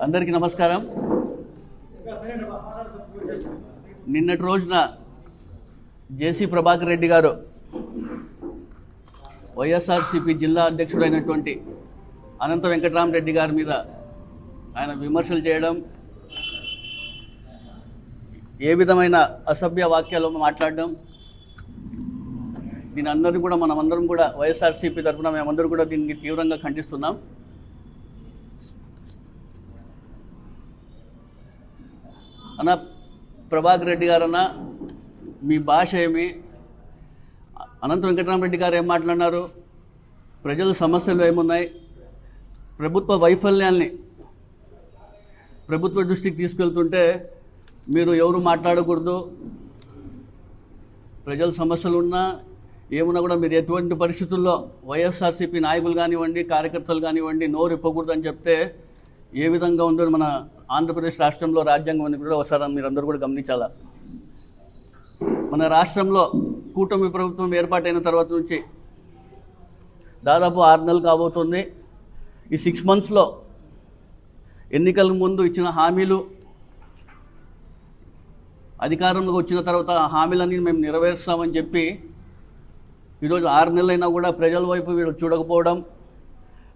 అందరికీ నమస్కారం. నిన్నటి రోజున జేసీ ప్రభాకర్ రెడ్డి గారు వైఎస్ఆర్సీపీ జిల్లా అధ్యక్షుడైనటువంటి అనంత వెంకటరామరెడ్డి గారి మీద ఆయన విమర్శలు చేయడం, ఏ విధమైన అసభ్య వాక్యాలు మాట్లాడడం, దీని అందరూ కూడా మనమందరం కూడా వైఎస్ఆర్సీపీ తరఫున మేమందరూ కూడా దీనికి తీవ్రంగా ఖండిస్తున్నాం. అన్న ప్రభాకర్ రెడ్డి గారన్న, మీ భాష ఏమి? అనంత వెంకటరామరెడ్డి గారు ఏం మాట్లాడినారు? ప్రజల సమస్యలు ఏమున్నాయి? ప్రభుత్వ వైఫల్యాల్ని ప్రభుత్వ దృష్టికి తీసుకెళ్తుంటే మీరు ఎవరు మాట్లాడకూడదు, ప్రజల సమస్యలు ఉన్నా ఏమున్నా కూడా మీరు ఎటువంటి పరిస్థితుల్లో వైఎస్ఆర్సీపీ నాయకులు కానివ్వండి, కార్యకర్తలు కానివ్వండి నోరు ఇప్పకూడదు అని చెప్తే ఏ విధంగా ఉందో మన ఆంధ్రప్రదేశ్ రాష్ట్రంలో రాజ్యాంగం అని కూడా ఒకసారి మీరందరూ కూడా గమనించాలా. మన రాష్ట్రంలో కూటమి ప్రభుత్వం ఏర్పాటైన తర్వాత నుంచి దాదాపు 6 నెలలు కాబోతుంది. ఈ 6 monthsలో ఎన్నికల ముందు ఇచ్చిన హామీలు, అధికారంలోకి వచ్చిన తర్వాత హామీలన్నీ మేము నెరవేరుస్తామని చెప్పి ఈరోజు 6 నెలలైనా కూడా ప్రజల వైపు వీళ్ళు చూడకపోవడం,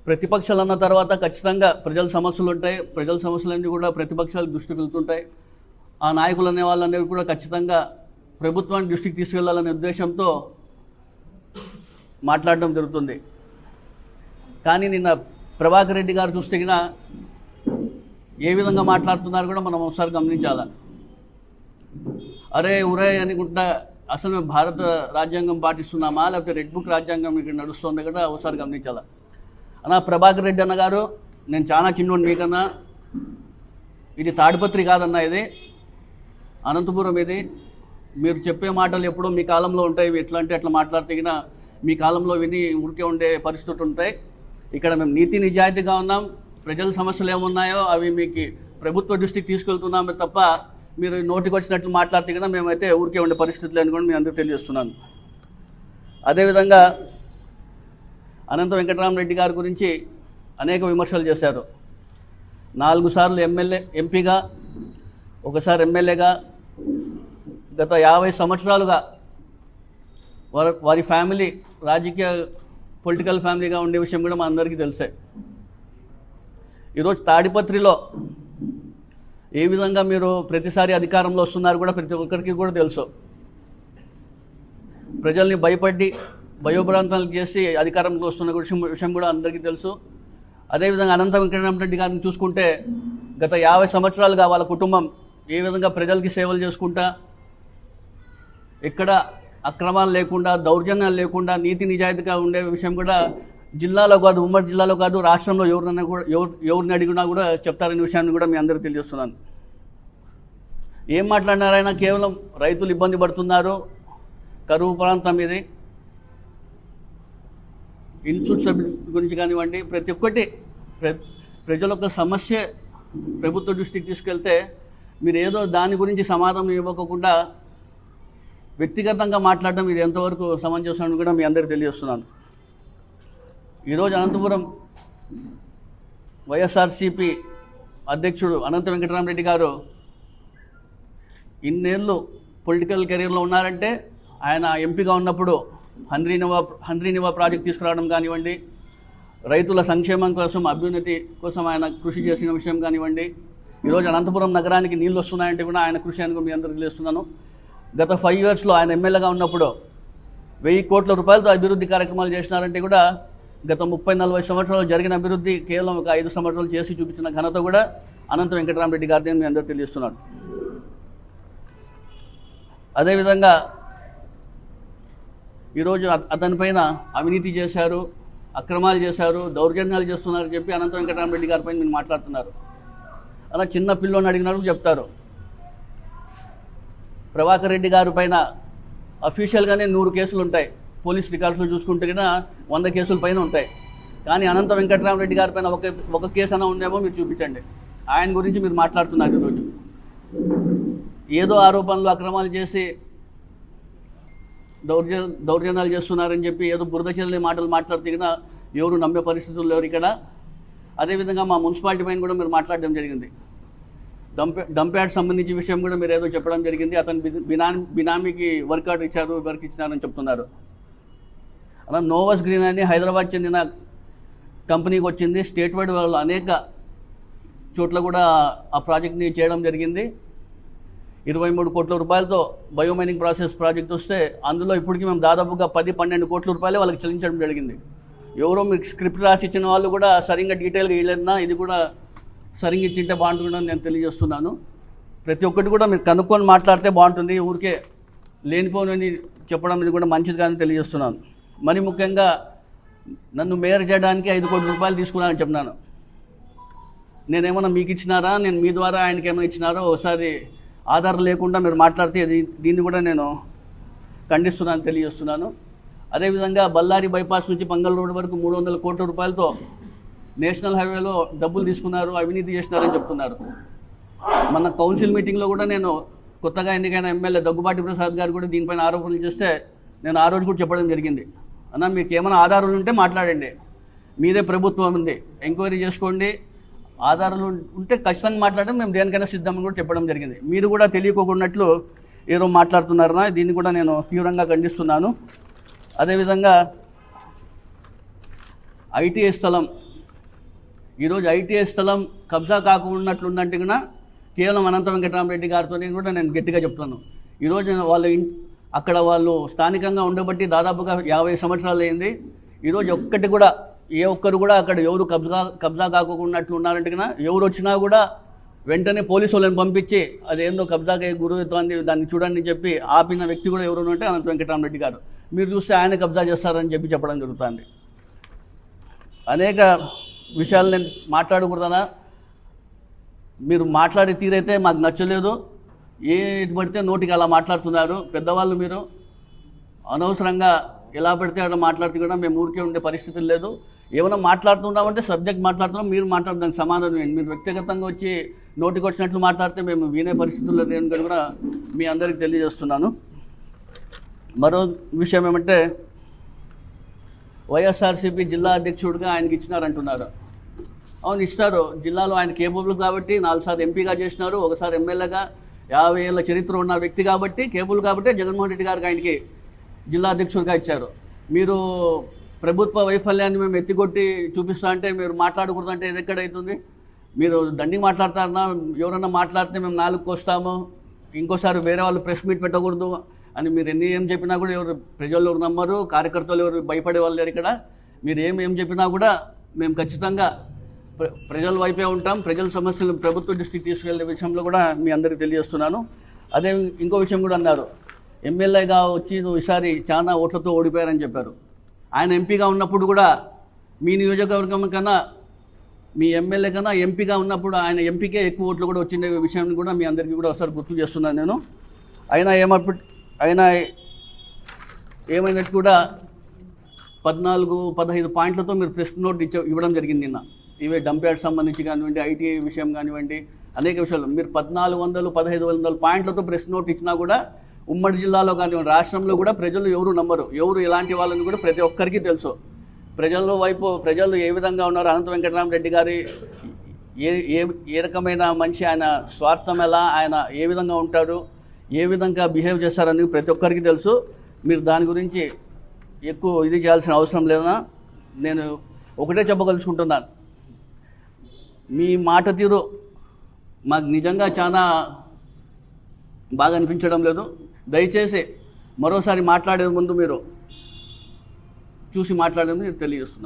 ప్రతిపక్షాలు అన్న తర్వాత ఖచ్చితంగా ప్రజల సమస్యలు ఉంటాయి, ప్రజల సమస్యలన్నీ కూడా ప్రతిపక్షాలు దృష్టికి వెళ్తుంటాయి. ఆ నాయకులు అనే వాళ్ళందరూ కూడా ఖచ్చితంగా ప్రభుత్వాన్ని దృష్టికి తీసుకెళ్లాలనే ఉద్దేశంతో మాట్లాడడం జరుగుతుంది. కానీ నిన్న ప్రభాకర్ రెడ్డి గారు చూస్తే ఏ విధంగా మాట్లాడుతున్నారు కూడా మనం ఒకసారి గమనించాలా. అరే ఉరే అనుకుంటా అసలు మేము భారత రాజ్యాంగం పాటిస్తున్నామా లేకపోతే రెడ్ బుక్ రాజ్యాంగం ఇక్కడ నడుస్తుంది కూడా ఒకసారి గమనించాలా. అన్న ప్రభాకర్ రెడ్డి అన్న గారు, నేను చాలా చిన్నోడు మీకన్నా. ఇది తాడిపత్రి కాదన్న, ఇది అనంతపురం. ఇది మీరు చెప్పే మాటలు ఎప్పుడో మీ కాలంలో ఉంటాయి. ఎట్లా అంటే అట్లా మాట్లాడితే మీ కాలంలో విని ఊరికే ఉండే పరిస్థితులు ఉంటాయి. ఇక్కడ మేము నీతి నిజాయితీగా ఉన్నాం. ప్రజల సమస్యలు ఏమున్నాయో అవి మీకు ప్రభుత్వ దృష్టికి తీసుకెళ్తున్నామే తప్ప మీరు నోటికి వచ్చినట్లు మాట్లాడితే మేమైతే ఊరికే ఉండే పరిస్థితులు అని కూడా మీ అందరికీ తెలియజేస్తున్నాను. అదేవిధంగా అనంత వెంకటరామరెడ్డి గారి గురించి అనేక విమర్శలు చేశారు. 4 సార్లు ఎంపీగా, ఒకసారి ఎమ్మెల్యేగా, గత 50 సంవత్సరాలుగా వారి ఫ్యామిలీ రాజకీయ పొలిటికల్ ఫ్యామిలీగా ఉండే విషయం కూడా మా అందరికీ తెలిసే. ఈరోజు తాడిపత్రిలో ఏ విధంగా మీరు ప్రతిసారి అధికారంలో వస్తున్నారు కూడా ప్రతి ఒక్కరికి కూడా తెలుసు. ప్రజల్ని భయోభ్రాంతాలు చేసి అధికారంలో వస్తున్న విషయం కూడా అందరికీ తెలుసు. అదేవిధంగా అనంత వెంకటరామరెడ్డి గారిని చూసుకుంటే గత 50 సంవత్సరాలుగా వాళ్ళ కుటుంబం ఏ విధంగా ప్రజలకి సేవలు చేసుకుంటా, ఎక్కడ అక్రమాలు లేకుండా, దౌర్జన్యాలు లేకుండా, నీతి నిజాయితీగా ఉండే విషయం కూడా జిల్లాలో కాదు, ఉమ్మడి జిల్లాలో కాదు, రాష్ట్రంలో ఎవరిని అడిగినా కూడా చెప్తారనే విషయాన్ని కూడా మీ అందరికీ తెలియజేస్తున్నాను. ఏం మాట్లాడినారైనా కేవలం రైతులు ఇబ్బంది పడుతున్నారు, కరువు ప్రాంతం ఇది, ఇన్పుట్ గురించి కానివ్వండి, ప్రతి ఒక్కటి ప్రజల యొక్క సమస్య ప్రభుత్వ దృష్టికి తీసుకెళ్తే మీరు ఏదో దాని గురించి సమాధానం ఇవ్వకుండా వ్యక్తిగతంగా మాట్లాడడం ఇది ఎంతవరకు సమంజసం కూడా మీ అందరికీ తెలియజేస్తున్నాను. ఈరోజు అనంతపురం వైఎస్ఆర్సీపీ అధ్యక్షుడు అనంత వెంకటరామరెడ్డి గారు ఇన్నేళ్ళు పొలిటికల్ కెరీర్లో ఉన్నారంటే ఆయన ఎంపీగా ఉన్నప్పుడు హంద్రీనివా ప్రాజెక్ట్ తీసుకురావడం కానివ్వండి, రైతుల సంక్షేమం కోసం, అభ్యున్నతి కోసం ఆయన కృషి చేసిన విషయం కానివ్వండి, ఈరోజు అనంతపురం నగరానికి నీళ్ళు వస్తున్నాయంటే కూడా ఆయన కృషి అని మీ అందరికీ తెలియజేస్తున్నాను. గత 5 yearsలో ఆయన ఎమ్మెల్యేగా ఉన్నప్పుడు 1000 కోట్ల రూపాయలతో అభివృద్ధి కార్యక్రమాలు చేసినారంటే కూడా గత 30-40 సంవత్సరాలు జరిగిన అభివృద్ధి కేవలం ఒక 5 సంవత్సరాలు చేసి చూపించిన ఘనత కూడా అనంత వెంకటరామరెడ్డి గారిని మీ అందరూ తెలియజేస్తున్నాడు. అదేవిధంగా ఈరోజు అతనిపైన అవినీతి చేశారు, అక్రమాలు చేశారు, దౌర్జన్యాలు చేస్తున్నారని చెప్పి అనంత వెంకటరామరెడ్డి గారిపైన మీరు మాట్లాడుతున్నారు. అలా చిన్న పిల్లోని అడిగినట్టు చెప్తారు. ప్రభాకర్ రెడ్డి గారి పైన అఫీషియల్గానే 100 కేసులు ఉంటాయి. పోలీస్ రికార్డ్స్లో చూసుకుంటే 100 కేసుల పైన ఉంటాయి. కానీ అనంత వెంకటరామరెడ్డి గారి పైన ఒక కేసు అన్నా ఉందేమో మీరు చూపించండి. ఆయన గురించి మీరు మాట్లాడుతున్నారు. ఈరోజు ఏదో ఆరోపణలు, అక్రమాలు చేసి దౌర్జన్యాలు చేస్తున్నారని చెప్పి ఏదో బురద చెల్లి మాటలు మాట్లాడితే ఎవరు నమ్మే పరిస్థితులు లేరు ఇక్కడ. అదేవిధంగా మా మున్సిపాలిటీ పైన కూడా మీరు మాట్లాడడం జరిగింది. డంప్ యార్డ్ సంబంధించి విషయం కూడా మీరు ఏదో చెప్పడం జరిగింది. అతను బినామీకి వర్క్ ఆర్డర్ ఇచ్చారు, వర్క్ ఇచ్చినారని చెప్తున్నారు. అలా నోవస్ గ్రీన్ అని హైదరాబాద్ చెందిన కంపెనీకి వచ్చింది. స్టేట్ వైడ్ వాళ్ళు అనేక చోట్ల కూడా ఆ ప్రాజెక్ట్ని చేయడం జరిగింది. 23 కోట్ల రూపాయలతో బయోమైనింగ్ ప్రాసెస్ ప్రాజెక్ట్ వస్తే అందులో ఇప్పటికీ మేము దాదాపుగా 10-12 కోట్ల రూపాయలే వాళ్ళకి చెల్లించడం జరిగింది. ఎవరో మీకు స్క్రిప్ట్ రాసి ఇచ్చిన వాళ్ళు కూడా సరిగ్గా డీటెయిల్గా ఇవ్వలేదన్నా ఇది కూడా సరిగ్గా ఇచ్చింటే బాగుంటుందని నేను తెలియజేస్తున్నాను. ప్రతి ఒక్కటి కూడా మీరు కనుక్కొని మాట్లాడితే బాగుంటుంది. ఊరికే లేనిపోని చెప్పడం ఇది కూడా మంచిది కానీ తెలియజేస్తున్నాను. మరి ముఖ్యంగా నన్ను మేయర్ చేయడానికి 5 కోట్ల రూపాయలు తీసుకున్నానని చెప్పినాను. నేనేమన్నా మీకు ఇచ్చినారా, నేను మీ ద్వారా ఆయనకి ఏమైనా ఇచ్చినారో ఒకసారి ఆధారం లేకుండా మీరు మాట్లాడితే దీన్ని కూడా నేను ఖండిస్తున్నాను తెలియజేస్తున్నాను. అదేవిధంగా బళ్ళారి బైపాస్ నుంచి పంగల్ రోడ్ వరకు 300 కోట్ల రూపాయలతో నేషనల్ హైవేలో డబ్బులు తీసుకున్నారు, అవినీతి చేసినారని చెప్తున్నారు. మన కౌన్సిల్ మీటింగ్లో కూడా నేను కొత్తగా ఎన్నికైన ఎమ్మెల్యే దగ్గుబాటి ప్రసాద్ గారు కూడా దీనిపైన ఆరోపణలు చేస్తే నేను ఆ రోజు కూడా చెప్పడం జరిగింది. అన్న మీకు ఏమైనా ఆధారాలు ఉంటే మాట్లాడండి, మీదే ప్రభుత్వం ఉంది, ఎంక్వైరీ చేసుకోండి, ఆధారాలు ఉంటే ఖచ్చితంగా మాట్లాడడం మేము దేనికైనా సిద్ధమని కూడా చెప్పడం జరిగింది. మీరు కూడా తెలియకోకున్నట్లు ఏదో మాట్లాడుతున్నారన్నా, దీన్ని కూడా నేను తీవ్రంగా ఖండిస్తున్నాను. అదేవిధంగా ఐటీఐ స్థలం, ఈరోజు ఐటీఐ స్థలం కబ్జా కాకున్నట్లుందంటే కూడా కేవలం అనంత వెంకటరామరెడ్డి గారితో కూడా నేను గట్టిగా చెప్తాను. ఈరోజు అక్కడ వాళ్ళు స్థానికంగా ఉండబట్టి దాదాపుగా 50 సంవత్సరాలు అయింది. ఈరోజు ఒక్కటి కూడా ఏ ఒక్కరు కూడా అక్కడ ఎవరు కబ్జా కాకున్నట్లు ఉన్నారంటే కన్నా ఎవరు వచ్చినా కూడా వెంటనే పోలీసు వాళ్ళని పంపించి అదేందో కబ్జాకి గురవుతోంది దాన్ని చూడండి చెప్పి ఆపిన వ్యక్తి కూడా ఎవరు అంటే అనంత వెంకటరామరెడ్డి గారు. మీరు చూస్తే ఆయన కబ్జా చేస్తారని చెప్పడం జరుగుతుంది. అనేక విషయాలు నేను మాట్లాడకూడదనా, మీరు మాట్లాడే తీరైతే మాకు నచ్చలేదు. ఏది పడితే నోటికి అలా మాట్లాడుతున్నారు పెద్దవాళ్ళు. మీరు అనవసరంగా ఎలా పడితే అలా మాట్లాడితే కూడా మేము ఊరికే ఉండే పరిస్థితులు లేదు. ఏమైనా మాట్లాడుతున్నామంటే సబ్జెక్ట్ మాట్లాడుతున్నాం, మీరు మాట్లాడడానికి సమాధానం ఏంటి? మీరు వ్యక్తిగతంగా వచ్చి నోటికి వచ్చినట్లు మాట్లాడితే మేము వినే పరిస్థితుల్లో లేని కూడా మీ అందరికీ తెలియజేస్తున్నాను. మరో విషయం ఏమంటే వైఎస్ఆర్సీపీ జిల్లా అధ్యక్షుడిగా ఆయనకి ఇచ్చినారంటున్నారు. అవును, ఇస్తారు. జిల్లాలో ఆయన కేబుల్ కాబట్టి 4 సార్లు ఎంపీగా చేసినారు, ఒకసారి ఎమ్మెల్యేగా 50 ఏళ్ళ చరిత్ర ఉన్న వ్యక్తి కాబట్టి కేబుల్ కాబట్టి జగన్మోహన్ రెడ్డి గారికి ఆయనకి జిల్లా అధ్యక్షుడిగా ఇచ్చారు. మీరు ప్రభుత్వ వైఫల్యాన్ని మేము ఎత్తికొట్టి చూపిస్తా అంటే మీరు మాట్లాడకూడదు అంటే ఇది ఎక్కడవుతుంది? మీరు దండిగా మాట్లాడతారన్నా, ఎవరన్నా మాట్లాడితే మేము 4 కోస్తాము, ఇంకోసారి వేరే వాళ్ళు ప్రెస్ మీట్ పెట్టకూడదు అని మీరు ఏం చెప్పినా కూడా ఎవరు ప్రజలు ఎవరు నమ్మరు, కార్యకర్తలు ఎవరు భయపడే వాళ్ళు లేరు. ఇక్కడ మీరు ఏం చెప్పినా కూడా మేము ఖచ్చితంగా ప్రజల వైపే ఉంటాం. ప్రజల సమస్యలు ప్రభుత్వ దృష్టికి తీసుకెళ్లే విషయంలో కూడా మీ అందరికీ తెలియజేస్తున్నాను. అదే ఇంకో విషయం కూడా అన్నారు, ఎమ్మెల్యేగా వచ్చి నువ్వు ఈసారి చాలా ఓట్లతో ఓడిపోయారని చెప్పారు. ఆయన ఎంపీగా ఉన్నప్పుడు కూడా మీ నియోజకవర్గం కన్నా మీ ఎమ్మెల్యే కన్నా ఎంపీగా ఉన్నప్పుడు ఆయన ఎంపీకే ఎక్కువ ఓట్లు కూడా వచ్చిన విషయాన్ని కూడా మీ అందరికీ కూడా ఒకసారి గుర్తు చేస్తున్నాను నేను. అయినా ఏమైనట్టు కూడా 14-15 పాయింట్లతో మీరు ప్రెస్ నోట్ ఇవ్వడం జరిగింది నిన్న. ఇవే డంప్ యార్డ్ సంబంధించి కానివ్వండి, ఐటీఐ విషయం కానివ్వండి, అనేక విషయాలు మీరు 1400-1500 పాయింట్లతో ప్రెస్ నోట్ ఇచ్చినా కూడా ఉమ్మడి జిల్లాలో కానివ్వండి, రాష్ట్రంలో కూడా ప్రజలు ఎవరు నమ్మరు. ఎవరు ఎలాంటి వాళ్ళని కూడా ప్రతి ఒక్కరికి తెలుసు. ప్రజలు ఏ విధంగా ఉన్నారు, అనంత వెంకటరామరెడ్డి గారి ఏ రకమైన మనిషి, ఆయన స్వార్థం ఎలా, ఆయన ఏ విధంగా ఉంటాడు, ఏ విధంగా బిహేవ్ చేస్తారని ప్రతి ఒక్కరికి తెలుసు. మీరు దాని గురించి ఎక్కువ ఇది చేయాల్సిన అవసరం లేదన్నా. నేను ఒకటే చెప్పగలుచుకుంటున్నాను, మీ మాట తీరు మాకు నిజంగా చాలా బాగా అనిపించడం లేదు. దయచేసి మరోసారి మాట్లాడే ముందు మీరు చూసి మాట్లాడేందుకు తెలియజేస్తున్నాను.